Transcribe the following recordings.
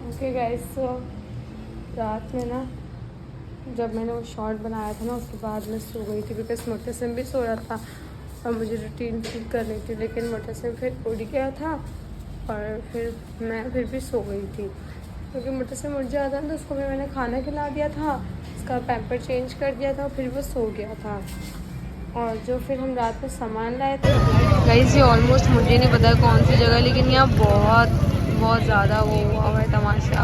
Okay guys, तो रात में ना जब मैंने वो शॉर्ट बनाया था ना उसके बाद मैं सो गई थी बिकॉज मोटेसिम भी सोया था और मुझे रूटीन ठीक करनी थी, लेकिन मोटेसिम फिर उड़ गया था और फिर मैं फिर भी सो गई थी क्योंकि मोटेसिम उड़ जाता था तो उसको भी मैंने खाना खिला दिया था, उसका पैम्पर चेंज कर दिया था और फिर वो सो गया था। और जो फिर हम रात में सामान लाए थे गाइस, ये ऑलमोस्ट मुझे नहीं पता कौन सी जगह, लेकिन यहाँ बहुत ज़्यादा वो हुआ है तमाशा।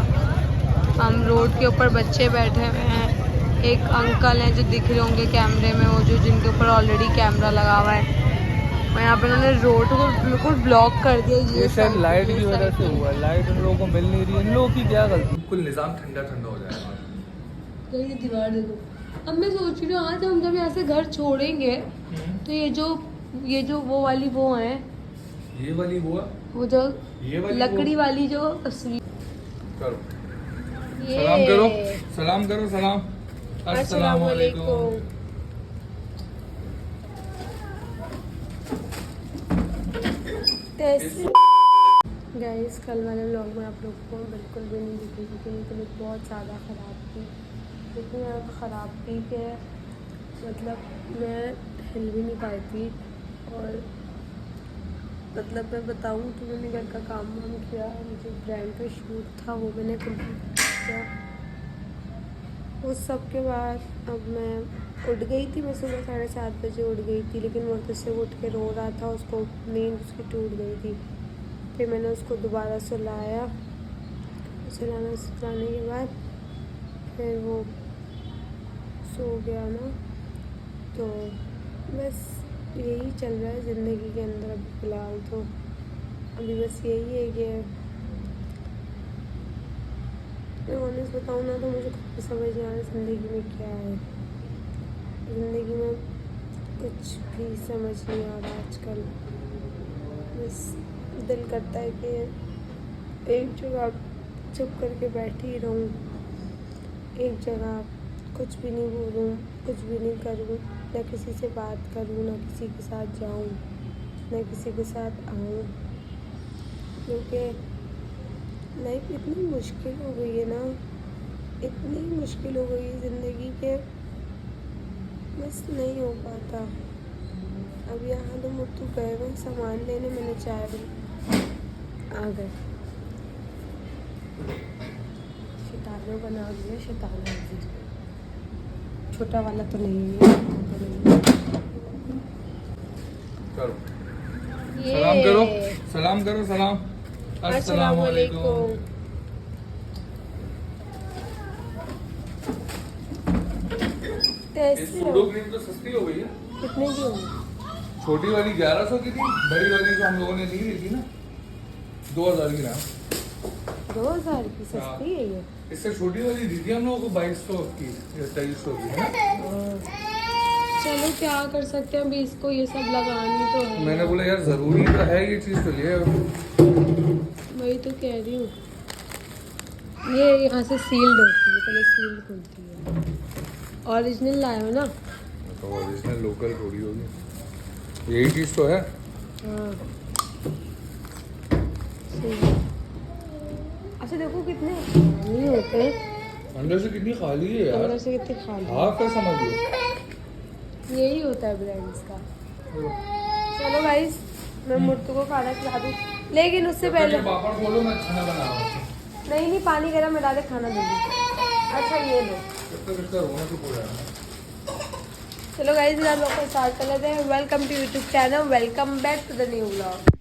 हम रोड के ऊपर बच्चे बैठे हुए हैं, एक अंकल हैं जो दिख रहे होंगे कैमरे में, वो जो जिनके ऊपर ऑलरेडी कैमरा लगा हुआ है, और यहाँ पे उन्होंने रोड को बिल्कुल ब्लॉक कर दिया। ये शायद लाइट की वजह से हुआ है, लाइट उन लोगों को मिल नहीं रही है, इन लोगों की क्या गलती। बिल्कुल निज़ाम ठंडा ठंडा हो जाएगा। कहीं दीवार देखो। अब मैं सोच रही हूँ आज हम जब यहाँ से घर छोड़ेंगे तो ये जो वो वाली वो है, ये वाली वो जो ये वाली लकड़ी वाली जो तस्वीर, करो सलाम करो, सलाम करो, सलाम अस्सलाम वालेकुम। गाइस, कल वाले व्लॉग में आप लोगों को बिल्कुल भी नहीं दिखी क्योंकि मेरी तबीयत बहुत ज़्यादा ख़राब थी, इतनी ज़्यादा ख़राब थी कि मतलब मैं हिल भी नहीं पाई थी। और मतलब मैं बताऊँ तो मैंने घर का काम वाम किया, मुझे ब्रांड का शूट था वो मैंने कंप्लीट किया। उस सब के बाद अब मैं उठ गई थी, मैं सुबह 7:30 बजे उठ गई थी, लेकिन वो से उठ के रो रहा था, उसको नींद उसकी टूट गई थी। फिर मैंने उसको दोबारा सुलाया, सुलाने के बाद फिर वो सो गया ना। तो बस यही चल रहा है ज़िंदगी के अंदर अभी फ़िलहाल। तो अभी बस यही है कि मैं ऑनेस्ट बताऊँ ना तो मुझे खुद समझ नहीं आ रहा ज़िंदगी में क्या है। ज़िंदगी में कुछ भी समझ नहीं आ रहा आजकल। बस दिल करता है कि एक जगह चुप करके बैठी रहूँ, एक जगह कुछ भी नहीं बोलूँ, कुछ भी नहीं करूँ, ना किसी से बात करूँ, ना किसी के साथ जाऊँ, ना किसी के साथ आऊँ, क्योंकि लाइफ इतनी मुश्किल हो गई है ना, इतनी मुश्किल हो गई है ज़िंदगी के बस नहीं हो पाता। अब यहाँ तो मुट्ठू गए हुए सामान लेने, मैंने चाय आ गए शैतानों का नाम है, शैतान छोटा वाला तो नहीं है, करो सलाम करो, सलाम करो, सलाम अस्सलाम वालेकुम। सूडो क्रीम तो सस्ती हो गई है। कितने की होगी? छोटी वाली 1100 की थी, बड़ी वाली जो हम लोगों ने नहीं ली थी ना 2000 की ना। 2000 की सस्ती है ये। इससे छोटी वाली दी थी हम लोगों को 2200 की या 2300 की है ना। चलो क्या कर सकते हैं, अभी इसको ये सब लगानी तो है। मैंने बोला यार जरूरी तो है ये चीज़, तो लिए वही तो कह रही हूँ। ये यहाँ से सील्ड होती है, पहले सील्ड खुलती है। ओरिजिनल लाए हो ना? तो ओरिजिनल लोकल थोड़ी होगी, यही चीज़ तो है। हाँ। अच्छा देखो कितने नहीं होते हैं, अंदर से कितनी खाली है यार, अंदर से कितनी खाली है। हाफ है समझ लो, यही होता है ब्रांड्स का। चलो गाइस, मैं मुर्तू को खाना खिला दूँ, लेकिन उससे पहले पापड़ खोलो, मैं खाना बना रहा हूँ। नहीं पानी गरम में डाले खाना दे दीजिए। अच्छा ये लो। चलो गाइस, हम लोग को स्टार्ट कर लेते हैं। Welcome to YouTube channel, welcome back to the new vlog.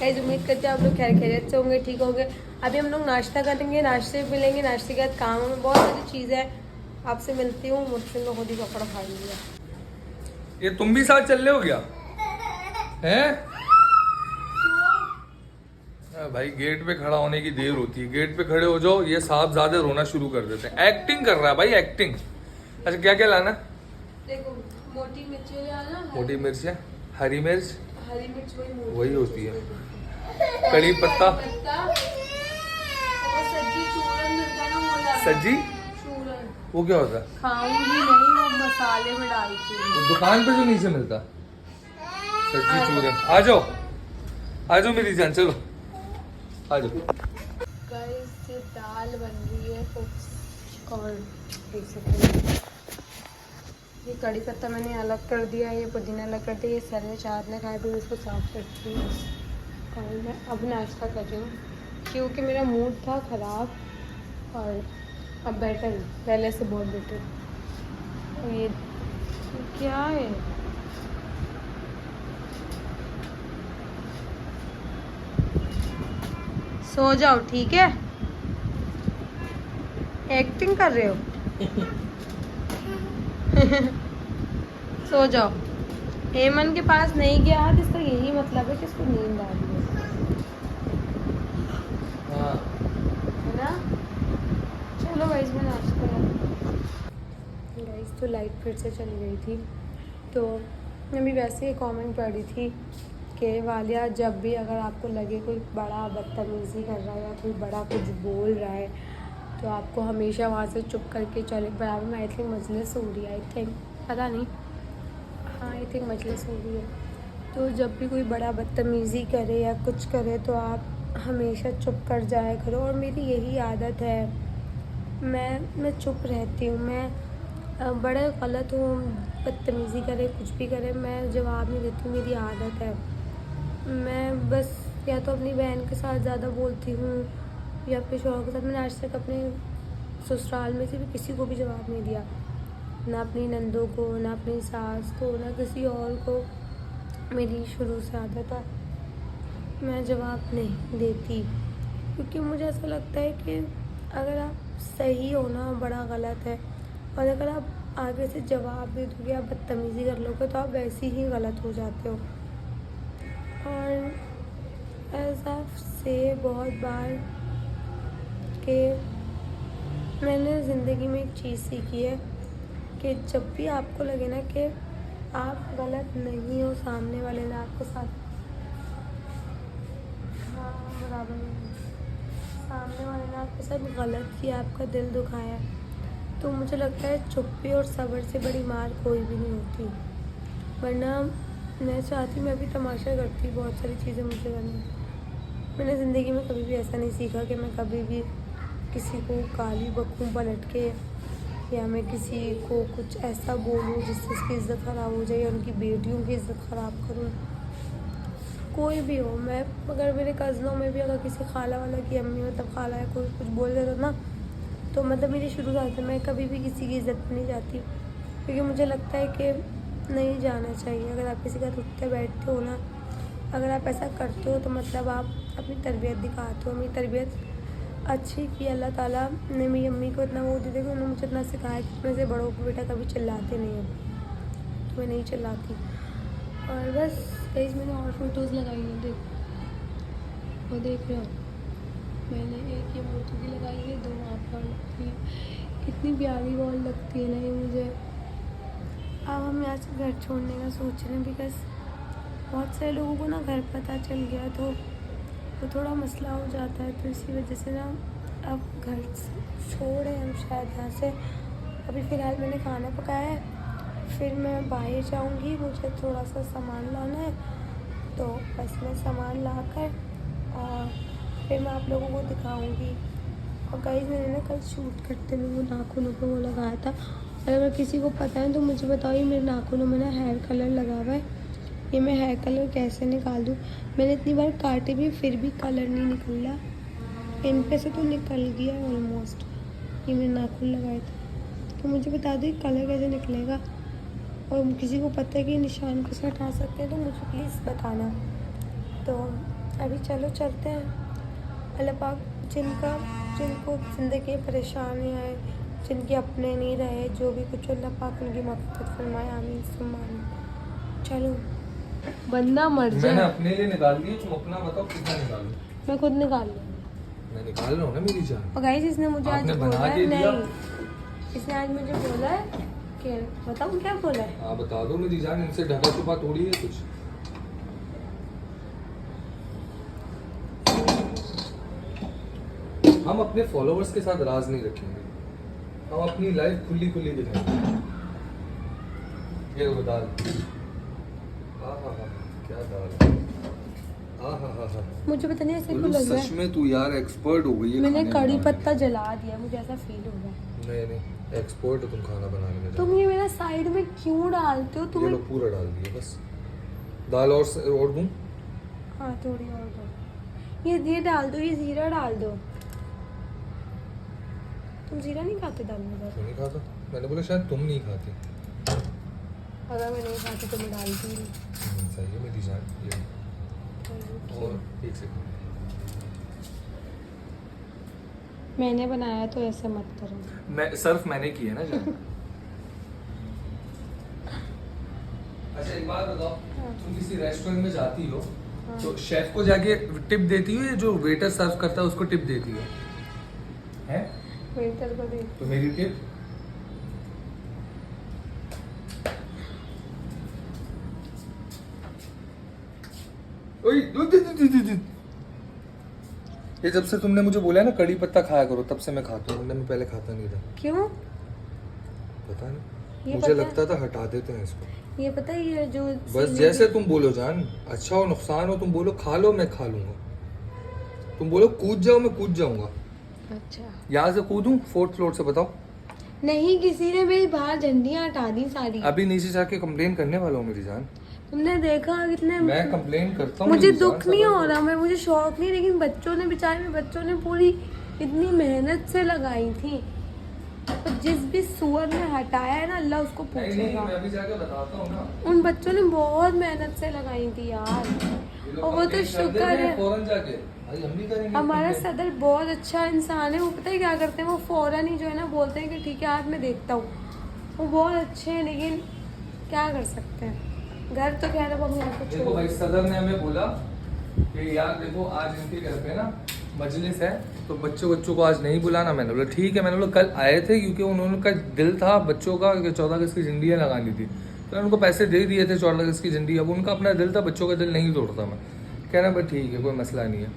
Guys, उम्मीद करते हैं आप लोग खैरियत से होंगे, ठीक होंगे। अभी हम लोग नाश्ता करेंगे, नाश्ते मिलेंगे, नाश्ते के बाद काम में बहुत सारी चीज़ें हैं। आपसे मिलती हूँ, मुझसे लोग खुद ही पकड़ खा लिया। ये तुम भी साथ चल रहे हो क्या हैं? भाई गेट पे खड़ा होने की देर होती है, गेट पे खड़े हो जाओ, ये साहब ज्यादा रोना शुरू कर देते हैं। एक्टिंग कर रहा है भाई, एक्टिंग। अच्छा क्या क्या लाना? देखो मोटी मिर्च लाना, मोटी मिर्च है, हरी मिर्च, हरी मिर्च वही होती है, कड़ी पत्ता, सब्जी, वो क्या होता है? खाऊंगी नहीं, वो मसाले में डालती हूँ, दुकान पे जो नीचे मिलता सब्जी चूरन। आ जाओ आ जाओ मेरी जान, चलो आ जाओ। गाइस ये दाल बन रही है और एक सेकंड, ये कड़ी पत्ता मैंने अलग कर दिया, ये पुदीना अलग कर दिया, ये सर में चाट ने खाया फिर उसको साफ करती हूँ और मैं अब नाश्ता कर रही हूँ क्योंकि मेरा मूड था ख़राब और अब बेटर, पहले से बहुत बेटर। और ये क्या है, सो जाओ ठीक है, एक्टिंग कर रहे हो। सो जाओ। हेमन के पास नहीं गया तो इसका यही मतलब है कि इसको नींद आ रही है, हाँ। है ना। चलो गाइस मैं नाश्ता गाइस, तो लाइट फिर से चली गई थी, तो मैं भी वैसे ही कमेंट पढ़ रही थी कि वालिया जब भी अगर आपको लगे कोई बड़ा बदतमीज़ी कर रहा है या कोई बड़ा कुछ बोल रहा है तो आपको हमेशा वहाँ से चुप करके चले। बराबर में आई थिंक मजलिस हो रही है, आई थिंक, पता नहीं, हाँ आई थिंक मजलिस हो रही है। तो जब भी कोई बड़ा बदतमीज़ी करे या कुछ करे तो आप हमेशा चुप कर जाया करो। और मेरी यही आदत है, मैं चुप रहती हूँ। मैं बड़ा गलत हूँ, बदतमीज़ी करे कुछ भी करे मैं जवाब नहीं देती, मेरी आदत है। मैं बस या तो अपनी बहन के साथ ज़्यादा बोलती हूँ या फिर शौहर के साथ। मैंने आज तक अपने ससुराल में से भी किसी को भी जवाब नहीं दिया, ना अपनी नंदों को, ना अपनी सास को, ना किसी और को। मेरी शुरू से आदत है, मैं जवाब नहीं देती क्योंकि मुझे ऐसा लगता है कि अगर आप सही हो ना बड़ा गलत है, और अगर आप आगे से जवाब दे दोगे या बदतमीज़ी कर लोगे तो आप वैसे ही गलत हो जाते हो। और ऐसा से बहुत बार कि मैंने ज़िंदगी में एक चीज़ सीखी है कि जब भी आपको लगे ना कि आप गलत नहीं हो, सामने वाले ने आपके साथ, हाँ बराबर में, सामने वाले ने आपके साथ गलत किया, आपका दिल दुखाया, तो मुझे लगता है चुप्पी और सब्र से बड़ी मार कोई भी नहीं होती। वरना मैं चाहती, मैं भी तमाशा करती, बहुत सारी चीज़ें मुझे करनी। मैंने ज़िंदगी में कभी भी ऐसा नहीं सीखा कि मैं कभी भी किसी को गाली बकूं पलट के, या मैं किसी को कुछ ऐसा बोलूं जिससे उसकी इज़्ज़त ख़राब हो जाए या उनकी बेटियों की इज़्ज़त ख़राब करूं। कोई भी हो, मैं अगर मेरे कज़नों में भी अगर किसी खाला वाला की अम्मी मतलब खाला है कोई कुछ बोल देता ना, तो मतलब मेरी शुरू से मैं कभी भी किसी की इज़्ज़त में नहीं जाती क्योंकि मुझे लगता है कि नहीं जाना चाहिए। अगर आप किसी का उठते बैठते हो ना, अगर आप ऐसा करते हो तो मतलब आप अपनी तरबियत दिखाते हो। मेरी तरबियत अच्छी की अल्लाह ताला ने मेरी अम्मी को इतना वो दे देगा, उन्होंने मुझे इतना सिखाया कि अपने से बड़ों को बेटा कभी चिल्लाते नहीं हो, तो मैं नहीं चिल्लाती। और बस गाइस मैंने और फ़ोटोज़ लगाई हैं, देख वो देख रहे हो, मैंने एक ये मोटू की लगाई है, 2 वहाँ पर लगती है, कितनी प्यारी वॉल लगती है ना ये मुझे। अब हम यहाँ से घर छोड़ने का सोच रहे हैं बिकॉज बहुत सारे लोगों को ना घर पता चल गया तो थोड़ा मसला हो जाता है, तो इसी वजह से ना अब घर छोड़े हम शायद यहाँ से। अभी फ़िलहाल मैंने खाना पकाया है, फिर मैं बाहर जाऊँगी, मुझे थोड़ा सा सामान लाना है, तो बस मैं सामान ला कर और फिर मैं आप लोगों को दिखाऊंगी। और गाइस मैंने ना कल शूट करते में वो नाखूनों पे वो लगाया था, और अगर किसी को पता है तो मुझे बताओ, ये मेरे नाखूनों में ना हेयर कलर लगा हुआ है, ये मैं हेयर कलर कैसे निकाल दूँ। मैंने इतनी बार काटे भी फिर भी कलर नहीं निकल रहा, इन पे से तो निकल गया ऑलमोस्ट, ये मेरे नाखून लगाए थे। तो मुझे बता दो कलर कैसे निकलेगा, और किसी को पता है कि निशान कैसे हटा सकते हैं तो मुझे प्लीज़ बताना। तो अभी चलो चलते हैं। अल्लाह पाक जिनको ज़िंदगी परेशानी आए, जिनके अपने नहीं रहे, जो भी कुछ, अल्लाह पाक उनकी मग़फ़िरत फरमाए, आमीन सुम्मा आमीन। चलो बंदा मर जाए। मैंने अपने लिए निकाल दी, तुम अपना बताओ कितना निकालूं। मैं खुद निकाल लूँगी, मैं निकाल रहा हूँ ना मेरी जान। और गाइस इसने मुझे आज आपने बोला बना है, के दिया। नहीं इसने आज मुझे बोला है कि बताऊँ क्या बोला है। हाँ बता दो मेरी जान, इनसे ढका छुपा थोड़ी है कुछ। हम अपने फॉलोअर्स के साथ राज नहीं रखेंगे, हम अपनी लाइफ खुली खुली दिखाएंगे। ये वो दाल, हाँ हाँ हाँ क्या दाल है। आहा। मुझे पता नहीं ऐसे क्यों बोलो, लग रहा सच है। में तू यार एक्सपर्ट हो गई है मैंने खाने कड़ी बनाने पत्ता जला दिया, मुझे ऐसा फील हो रहा है। में। नहीं, एक्सपर्ट हो तुम खाना बनाने में। तुम ये मेरा साइड में क्यों डालते हो ये तुम्हें? लो पूरा डाल दिया बस। दाल और दूं? हाँ थोड़ी और दो। ये डाल दो, ये जीरा डाल दो। तुम जीरा नहीं खाते दाल में? तू नहीं खाता? मैंने बोला शायद तुम नहीं खाती। अगर मैं नहीं खाती तो मैं डालती ही नहीं। सही है मेरी जान। ये और एक सेकंड। मैंने बनाया तो ऐसे मत करो। मैंने की है ना जान। अच्छा एक बात बताओ, हाँ। तुम किसी रेस्टोरेंट में जाती हो हाँ। तो शेफ को जाके टिप देती हो या जो वेटर सर्व करता है उसको टिप देती हो? हैं? वेटर को दे। तो मेरी टिप? ओए, ये जब से तुमने मुझे बोला है ना कड़ी पत्ता खाया करो तब से मैं खाता हूँ, मैं पहले खाता नहीं था। क्यों? पता नहीं, ये मुझे पता लगता था हटा देते हैं इसको। ये पता है ये जो बस जैसे तुम बोलो जान, अच्छा हो नुकसान हो, तुम बोलो खा लो मैं खा लूंगा, तुम बोलो कूद जाओ मैं कूद जाऊंगा। अच्छा यहाँ से कूदूं 4th फ्लोर से? बताओ। नहीं, किसी ने मेरी बाहर झंडियाँ हटा दी सारी। अभी नीचे जाके कंप्लेन करने वाला हूँ मेरी जान। तुमने देखा कितने? मैं कंप्लेन करता हूँ। मुझे मेरी दुख जान, नहीं सबर हो करो। रहा, मैं मुझे शौक नहीं, लेकिन बच्चों ने पूरी इतनी मेहनत से लगाई थी। तो जिस भी सुअर ने हटाया है ना, अल्लाह उसको नहीं, पूछेगा। मैं अभी जाके बताता हूँ ना। उन बच्चों ने बहुत मेहनत से लगाई थी यार। ये लोग और वो तो complain कर शुक्र देते हैं है, फौरन जाके। भाई हम भी करेंगे हमारा complain। सदर बहुत अच्छा इंसान है। वो पता है क्या करते हैं, वो फौरन ही जो है ना बोलते हैं कि ठीक है आज मैं देखता हूँ। वो बहुत अच्छे हैं, लेकिन क्या कर सकते हैं। घर तो खैर अब हम यहाँ पे देखो भाई, सदर ने हमें बोला कि यार देखो आज इनके घर पे ना मजलिस है तो बच्चों को आज नहीं बुलाना। मैंने बोला ठीक है। मैंने बोला कल आए थे क्योंकि उन्होंने का दिल था बच्चों का कि 14 अगस्त की झंडियाँ लगानी थी, तो मैंने उनको पैसे दे दिए थे 14 अगस्त की झंडी। अब उनका अपना दिल था, बच्चों का दिल नहीं तोड़ता मैं। कहना भाई ठीक है कोई मसला नहीं है।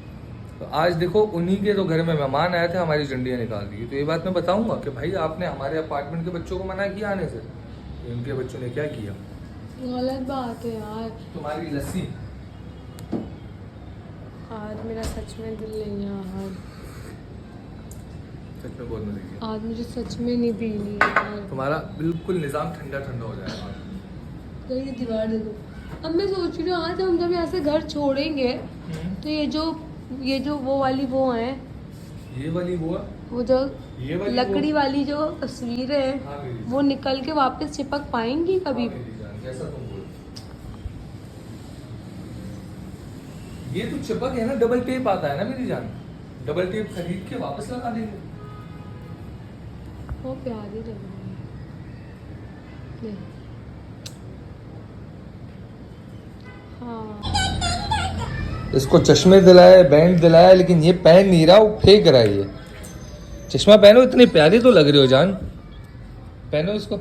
तो आज देखो उन्हीं के तो घर में मेहमान आए थे, हमारी झंडियाँ निकाल दी। तो ये बात मैं बताऊंगा कि भाई आपने हमारे अपार्टमेंट के बच्चों को मना किया आने से, उनके बच्चों ने क्या किया? गलत बात है यार। तुम्हारी लस्सी। आज मेरा सच में दिल नहीं है यार। सच में बहुत मजे किया। आज मुझे सच में नहीं पीनी है यार। तुम्हारा बिल्कुल निजाम ठंडा ठंडा हो जाएगा। तो ये दीवार दे दो। अब मैं सोच रही हूँ आज हम जब यहाँ से घर छोड़ेंगे तो ये जो वो वाली वो है, ये वाली वो है? वो जो ये वाली लकड़ी वाली जो तस्वीरें हैं, हाँ मेरी वो निकल के वापस चिपक पाएंगी कभी? हाँ मेरी जान, जैसा तुम बोलो। ये तो चिपक है ना, डबल टेप आता है ना मेरी जान, डबल टेप खरीद के वापस लगा देंगे। वो प्यारी लग रही है। ले। हाँ इसको चश्मे दिलाए, बैंड दिलाया, लेकिन ये पहन नहीं रहा, वो फेंक रहा है। ये चश्मा पहनो, इतनी प्यारी तो लग रही हो जान, पहनो इसको।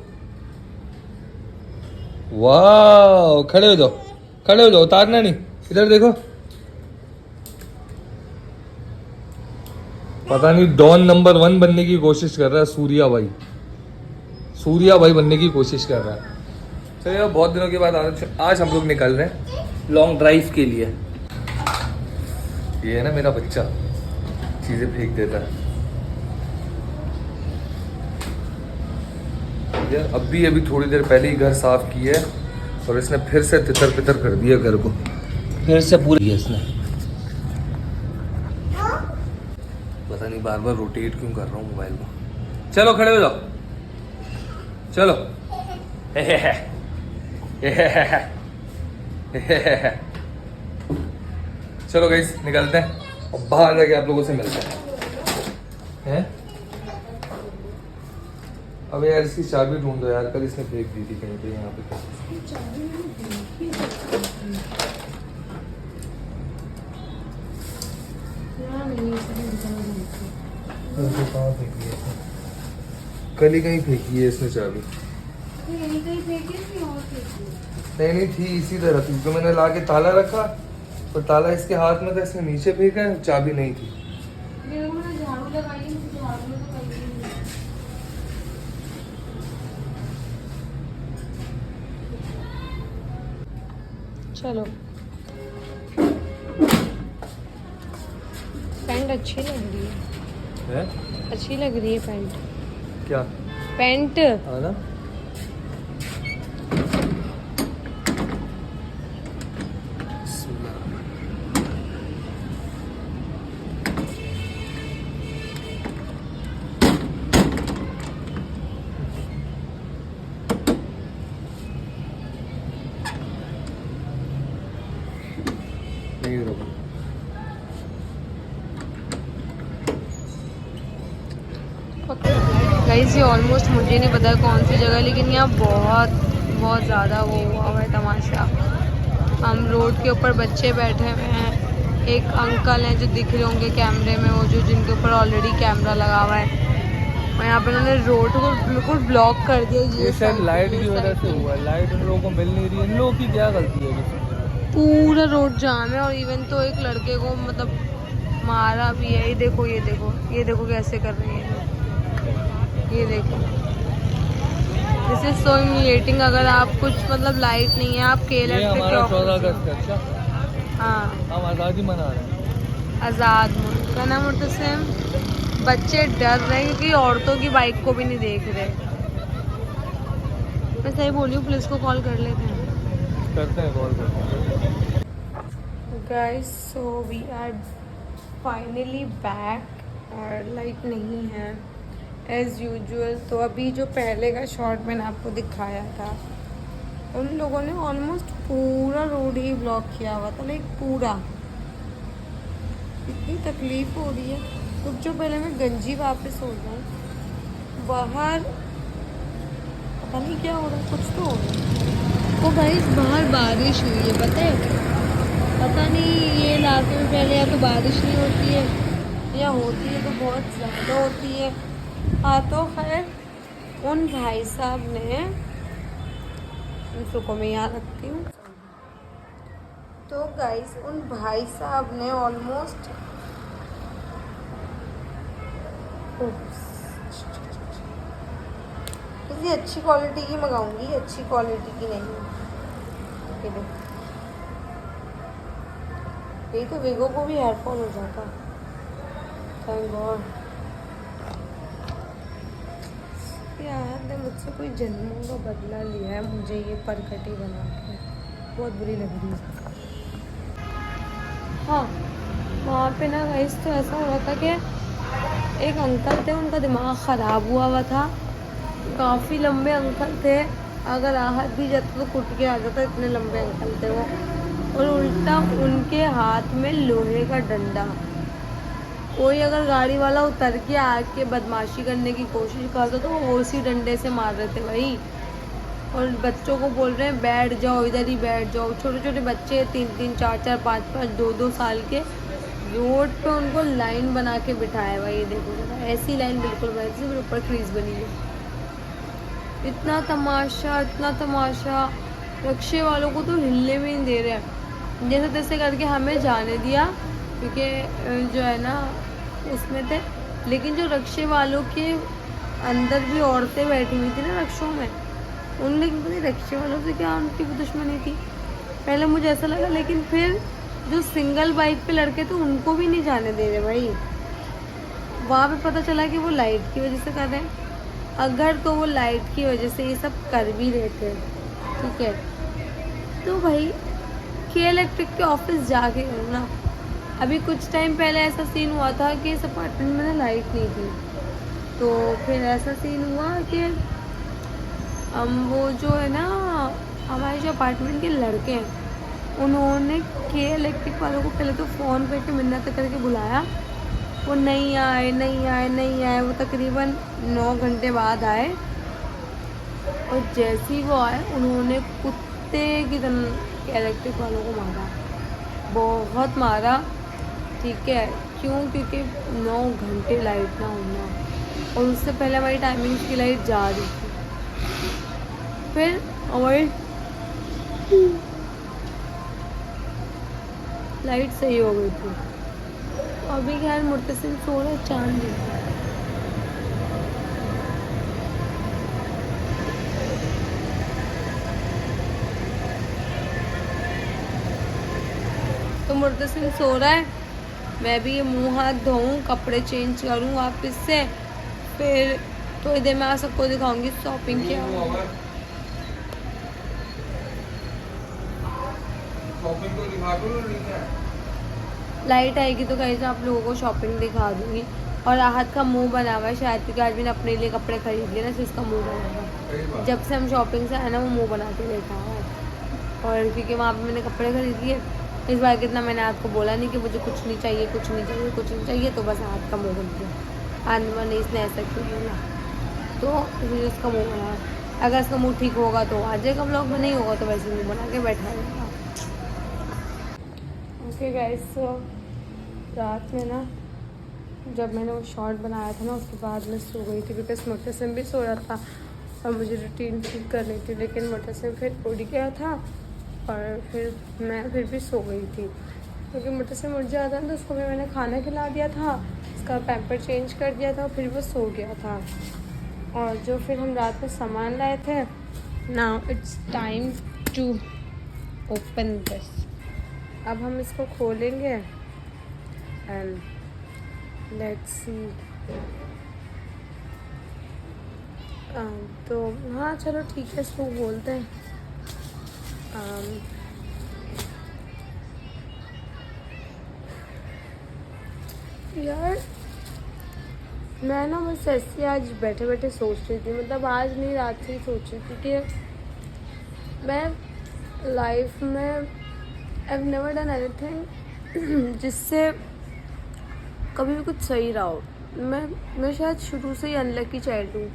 वाह, खड़े हो जाओ, खड़े हो जाओ, उतारना नहीं। इधर देखो, पता नहीं डॉन नंबर 1 बनने की कोशिश कर रहा है सूर्या भाई बनने की कोशिश कर रहा है। चलिए बहुत दिनों के बाद आज हम लोग निकल रहे हैं लॉन्ग ड्राइव के लिए। ये है ना मेरा बच्चा, चीजें फेंक देता है। यार अभी थोड़ी देर पहले ही घर साफ किया है और इसने फिर से तितर पितर कर दिया घर को, फिर से पूरी इसने। पता नहीं बार बार रोटेट क्यों कर रहा हूँ मोबाइल को। चलो खड़े हो जाओ, चलो। चलो गाइस निकलते हैं और बाहर जाके आप लोगों से मिलते हैं। अब यार इसकी चाबी ढूंढो यार, कल इसने फेंक दी थी कहीं पे यहाँ पे। कहाँ फेंकी है इसने? कल ही कहीं फेंकी है इसने चाबी। नहीं थी इसी तरह थी, तो मैंने ला के ताला रखा और ताला इसके हाथ में था, इसने नीचे फेंका, चाबी नहीं थी। झाड़ू लगाई, झाड़ू में तो कहीं नहीं। चलो अच्छी लग रही है, है अच्छी लग रही है पैंट। क्या पैंट हाँ ना नहीं रोको गाइस ये ऑलमोस्ट मुझे नहीं पता कौन सी जगह, लेकिन यहाँ बहुत बहुत ज़्यादा वो हुआ हुआ है तमाशा। हम रोड के ऊपर बच्चे बैठे हुए हैं, एक अंकल हैं जो दिख रहे होंगे कैमरे में, वो जो जिनके ऊपर ऑलरेडी कैमरा लगा हुआ है, और यहाँ पे उन्होंने रोड को बिल्कुल ब्लॉक कर दिया। ये शायद लाइट की वजह से हुआ है, लाइट इन लोगों को मिल नहीं रही है, इन लोगों की क्या गलती है वैसे? पूरा रोड जाम है, और इवन तो एक लड़के को मतलब मारा भी है। ये देखो ये देखो ये देखो कैसे कर रही है, ये देखो। This is so humiliating. अगर आप कुछ मतलब लाइट नहीं है, आप ये केएलएफ हमारा 14 अगस्त का अच्छा हाँ हम आज़ादी मना रहे हैं। आज़ाद मुल्क का नाम मुर्तसिम। बच्चे डर रहे हैं क्योंकि औरतों की बाइक को भी नहीं देख रहे। मैं सही बोली हूँ, पुलिस को कॉल कर लेते हैं। करते हैं कॉल करते हैं। Guys so we are finally back, और लाइट नहीं है एज़ यूजुअल। तो अभी जो पहले का शॉट मैंने आपको दिखाया था, उन लोगों ने ऑलमोस्ट पूरा रोड ही ब्लॉक किया हुआ था, लाइक पूरा। इतनी तकलीफ हो रही है। रुक जो पहले मैं गंजी वापस हो जाऊँ। बाहर पता नहीं क्या हो रहा है, कुछ तो हो रहा है। वो गाइस बाहर बारिश हुई है, पता है? पता नहीं ये इलाके में पहले या तो बारिश नहीं होती है, या होती है तो बहुत ज़्यादा होती है। हाँ तो खैर उन भाई साहब ने, इनको मैं यहाँ रखती हूँ। तो गाइस उन भाई साहब ने ऑलमोस्ट किसी अच्छी क्वालिटी की मंगाऊंगी, अच्छी क्वालिटी की नहीं। ये देखो, यही तो वीगो को भी हेयरफॉल हो जाता। Thank God. यार ने मुझसे कोई जन्मों का बदला लिया है, मुझे ये परकटी बना के बहुत बुरी लग रही है। हाँ वहाँ पे ना गाइस तो ऐसा हो रहा था कि एक अंकल थे, उनका दिमाग ख़राब हुआ था। काफ़ी लंबे अंकल थे, अगर आहत भी जाता तो कुट के आ जाता, इतने लंबे अंकल थे वो। और उल्टा उनके हाथ में लोहे का डंडा। कोई अगर गाड़ी वाला उतर के आके बदमाशी करने की कोशिश करता तो वो उसी डंडे से मार रहे थे भाई। और बच्चों को बोल रहे हैं बैठ जाओ, इधर ही बैठ जाओ। छोटे छोटे बच्चे 3-3, 4-4, 5-5, 2-2 साल के, रोड पे उनको लाइन बना के बिठाया भाई। ये देखो जरा, ऐसी लाइन बिल्कुल वैसी, फिर ऊपर क्रीज बनी है। इतना तमाशा, इतना तमाशा। रक्शे वालों को तो हिलने भी नहीं दे रहे हैं। जैसे तैसे करके हमें जाने दिया, क्योंकि जो है ना उसमें थे। लेकिन जो रक्शे वालों के अंदर भी औरतें बैठी हुई थी ना रक्शों में, उन लेकिन पता रक्शे वालों से क्या उनकी दुश्मनी थी, पहले मुझे ऐसा लगा। लेकिन फिर जो सिंगल बाइक पे लड़के थे उनको भी नहीं जाने दे रहे भाई। वहाँ पे पता चला कि वो लाइट की वजह से कर रहे हैं। अगर तो वो लाइट की वजह से ये सब कर भी रहे थे, ठीक है, तो भाई के इलेक्ट्रिक के ऑफिस जाके करो ना। अभी कुछ टाइम पहले ऐसा सीन हुआ था कि इस अपार्टमेंट में ना लाइट नहीं थी, तो फिर ऐसा सीन हुआ कि वो जो है ना हमारे जो अपार्टमेंट के लड़के हैं, उन्होंने के इलेक्ट्रिक वालों को पहले तो फ़ोन करके मिन्नत करके बुलाया। वो नहीं आए नहीं आए नहीं आए। वो तकरीबन 9 घंटे बाद आए, और जैसे ही वो आए उन्होंने कुत्ते की तरह इलेक्ट्रिक वालों को मारा, बहुत मारा, ठीक है। क्यों? क्योंकि 9 घंटे लाइट ना होना, और उससे पहले हमारी टाइमिंग्स की लाइट जा रही थी। फिर हमारी लाइट सही हो गई थी। अभी खैर मुर्तसिम सो रहा है, चांद दिख रहा है। तो मुर्तसिम सो रहा है, मैं भी ये मुँह हाथ धोऊँ, कपड़े चेंज करूँ वापस से, फिर थोड़ी देर में आप सबको दिखाऊंगी शॉपिंग किया। शॉपिंग तो दिखा दो ना। लाइट आएगी तो कहीं से आप लोगों को शॉपिंग दिखा दूंगी। और आहत का मुंह बना हुआ है, शायद क्योंकि आज मैंने अपने लिए कपड़े खरीद लिए ना, तो इसका मुंह बना हुआ है। जब से हम शॉपिंग से आए ना, वो मुंह बना के लेता है। और क्योंकि वहाँ पे मैंने कपड़े खरीद लिए, इस बार कितना मैंने आपको बोला नहीं कि मुझे कुछ नहीं चाहिए, कुछ नहीं चाहिए, कुछ नहीं चाहिए, तो बस आहत का मुँह बन गया। आनवा ने इसने ऐसा क्यों बोला, तो इसलिए उसका मुँह बना है। अगर इसका मुँह ठीक होगा तो आ जाएगा ब्लॉग में, नहीं होगा तो वैसे मुँह बना के बैठा रहेगा। ओके गाइस, सो रात में ना जब मैंने वो शॉर्ट बनाया था ना, उसके बाद मैं सो गई थी, बिकॉज मुर्तसिम भी सो रहा था और मुझे रूटीन ठीक करनी थी। लेकिन मुर्तसिम फिर उड़ गया था और फिर मैं फिर भी सो गई थी, क्योंकि मुर्तसिम उठ जाता था तो उसको भी मैंने खाना खिला दिया था, उसका पैम्पर चेंज कर दिया था, फिर वो सो गया था। और जो फिर हम रात में सामान लाए थे, now it's time to open this. अब हम इसको खोलेंगे एंड लेट्स सी। तो हाँ चलो ठीक है, इसको बोलते हैं। यार मैं ना बस ऐसे आज बैठे बैठे सोच रही थी, मतलब आज नहीं रात से ही सोच रही थी कि मैं लाइफ में I've never done anything जिससे कभी भी कुछ सही रहा हो। मैं शायद शुरू से ही अनलकी चाइल्ड हूँ,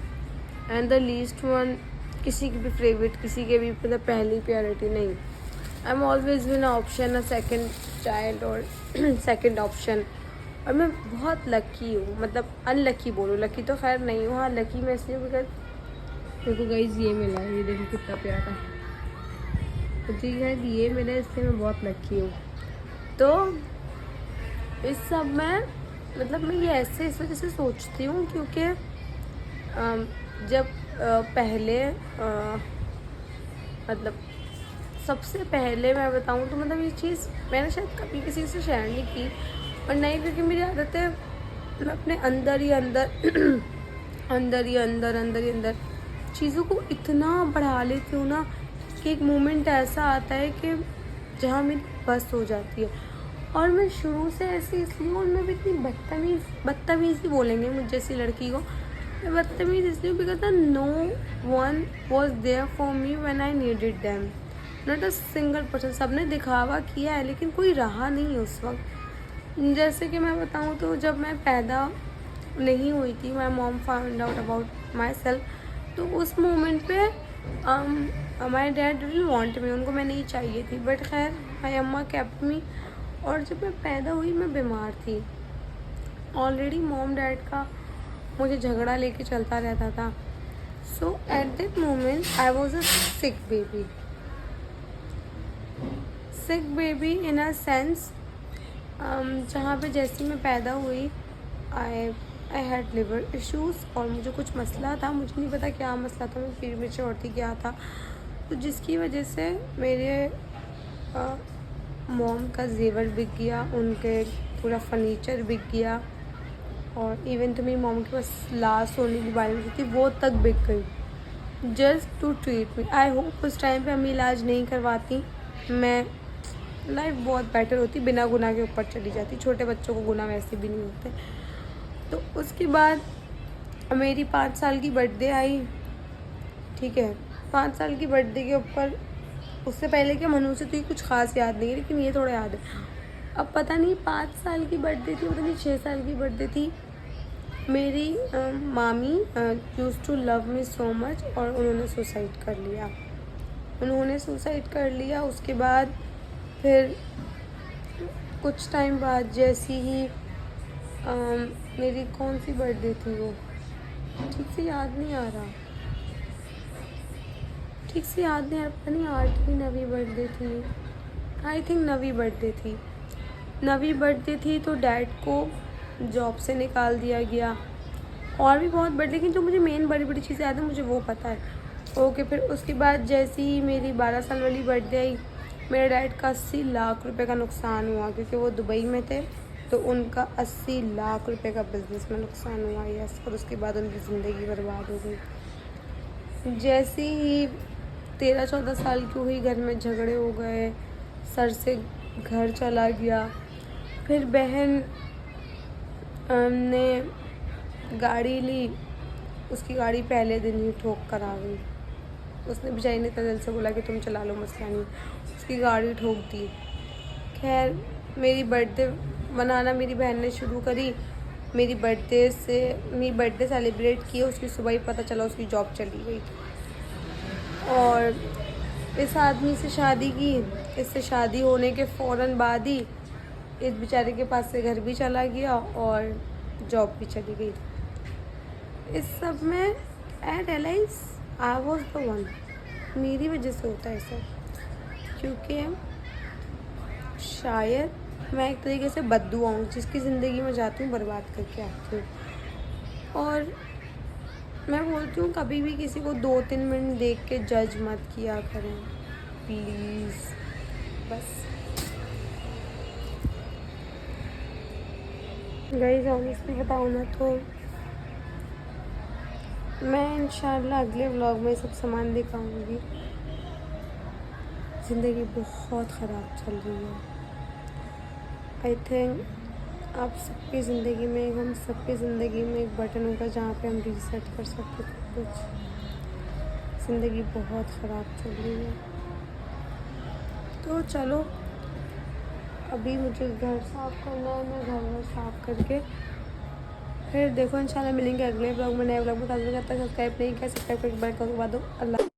एंड द लीस्ट वन, किसी की भी फेवरेट, किसी के भी मतलब पहली प्रायोरिटी नहीं। I am always been option a second child और सेकंड ऑप्शन। और मैं बहुत लकी हूँ, मतलब अनलकी बोलो, लकी तो खैर नहीं हूँ, हाँ लकी मैं इसलिए बिकॉज मेरे को गाइस ये मिला है, ये देखो कितना प्यारा है जी गाइस, ये मिला इसलिए मैं बहुत लकी हूँ। तो इस सब में मतलब मैं ये ऐसे इस वजह से सोचती हूँ क्योंकि जब पहले मतलब सबसे पहले मैं बताऊँ तो मतलब ये चीज़ मैंने शायद कभी किसी से शेयर नहीं की, और नहीं क्योंकि मेरी आदत है मैं अपने अंदर ही अंदर अंदर ही अंदर अंदर ही अंदर चीज़ों को इतना बढ़ा लेती हूँ ना कि एक मोमेंट ऐसा आता है कि जहाँ मेरी बस हो जाती है। और मैं शुरू से ऐसी इसलिए, और मैं भी इतनी बदतमीज़ ही बोलेंगे मुझ जैसी लड़की को, मैं बदतमीज़ इसलिए because no one was there for me when I needed them, not a single person. सबने दिखावा किया है लेकिन कोई रहा नहीं उस वक्त। जैसे कि मैं बताऊँ तो जब मैं पैदा नहीं हुई थी, my mom found out about my self, तो उस मोमेंट पे my dad didn't want me, उनको मैं नहीं चाहिए थी, बट खैर माई अम्मा केप्ट मी। और जब मैं पैदा हुई मैं बीमार थी, ऑलरेडी मॉम डैड का मुझे झगड़ा लेके चलता रहता था। So at that moment I was a sick baby in a sense, जहाँ पे जैसे मैं पैदा हुई आई हैड लिवर इश्यूज़, और मुझे कुछ मसला था, मुझे नहीं पता क्या मसला था, मैं फिर मेच्योर थी क्या था, तो जिसकी वजह से मेरे मॉम का जेवर बिक गया, उनके पूरा फर्नीचर बिक गया, और इवन तो मेरी मॉम के पास लास्ट होने की बारी थी वो तक बिक गई just to treat me. I hope उस टाइम पे अम्मी इलाज नहीं करवाती, मैं लाइफ बहुत बेटर होती, बिना गुनाह के ऊपर चली जाती। छोटे बच्चों को गुनाह वैसे भी नहीं होते। तो उसके बाद मेरी 5 साल की बर्थडे आई, ठीक है, 5 साल की बर्थडे के ऊपर, उससे पहले के मनु से तो ये कुछ ख़ास याद नहीं है, लेकिन ये थोड़ा याद है। अब पता नहीं 5 साल की बर्थडे थी, पता नहीं 6 साल की बर्थडे थी, मेरी मामी use to love me so much, और उन्होंने सुसाइड कर लिया। उसके बाद फिर कुछ टाइम बाद जैसी ही मेरी कौन सी बर्थडे थी वो ठीक से याद नहीं आ रहा, पता नहीं 8वीं 9वीं बर्थडे थी, आई थिंक 9वीं बर्थडे थी। तो डैड को जॉब से निकाल दिया गया, और भी बहुत बर्थडे, लेकिन जो मुझे मेन बड़ी चीज़ें याद है मुझे वो पता है। ओके, फिर उसके बाद जैसे ही मेरी 12 साल वाली बर्थडे आई, मेरे डैड का 80 लाख रुपए का नुकसान हुआ, क्योंकि वो दुबई में थे, तो उनका 80 लाख रुपए का बिजनेस में नुकसान हुआ यस, और उसके बाद उनकी ज़िंदगी बर्बाद हो गई। जैसे ही 13-14 साल की हुई, घर में झगड़े हो गए, सर से घर चला गया। फिर बहन ने गाड़ी ली, उसकी गाड़ी पहले दिन ही ठोक कर आ गई। उसने बेचारी ने इतना दिल से बोला कि तुम चला लो, मसला नहीं, उसकी गाड़ी ठोक दी। खैर मेरी बर्थडे मनाना मेरी बहन ने शुरू करी। मेरी बर्थडे सेलिब्रेट की, उसकी सुबह ही पता चला उसकी जॉब चली गई। और इस आदमी से शादी की, इससे शादी होने के फ़ौरन बाद ही इस बेचारे के पास से घर भी चला गया और जॉब भी चली गई। इस सब में I realise I was the one, मेरी वजह से होता है सब, क्योंकि शायद मैं एक तरीके से बद्दुआ हूँ, जिसकी ज़िंदगी में जाती हूँ बर्बाद करके आती हूँ। और मैं बोलती हूँ कभी भी किसी को 2-3 मिनट देख के जज मत किया करें प्लीज़, बस। गाइस ऑनेस्टली बताऊँ ना तो मैं इंशाल्लाह अगले व्लॉग में सब सामान दिखाऊंगी। ज़िंदगी बहुत ख़राब चल रही है। आई थिंक आप सबकी ज़िंदगी में, हम सबकी ज़िंदगी में एक बटन होगा जहाँ पे हम रीसेट कर सकते थे कुछ। ज़िंदगी बहुत ख़राब चल रही है। तो चलो अभी मुझे घर साफ़ करना है, मैं घर साफ़ करके फिर देखो इंशाल्लाह मिलेंगे अगले ब्लॉग में, नए ब्लॉग में। तब तक सब्सक्राइब नहीं किया, सब्सक्राइब करके बेल आइकन दबा दो। अल्लाह।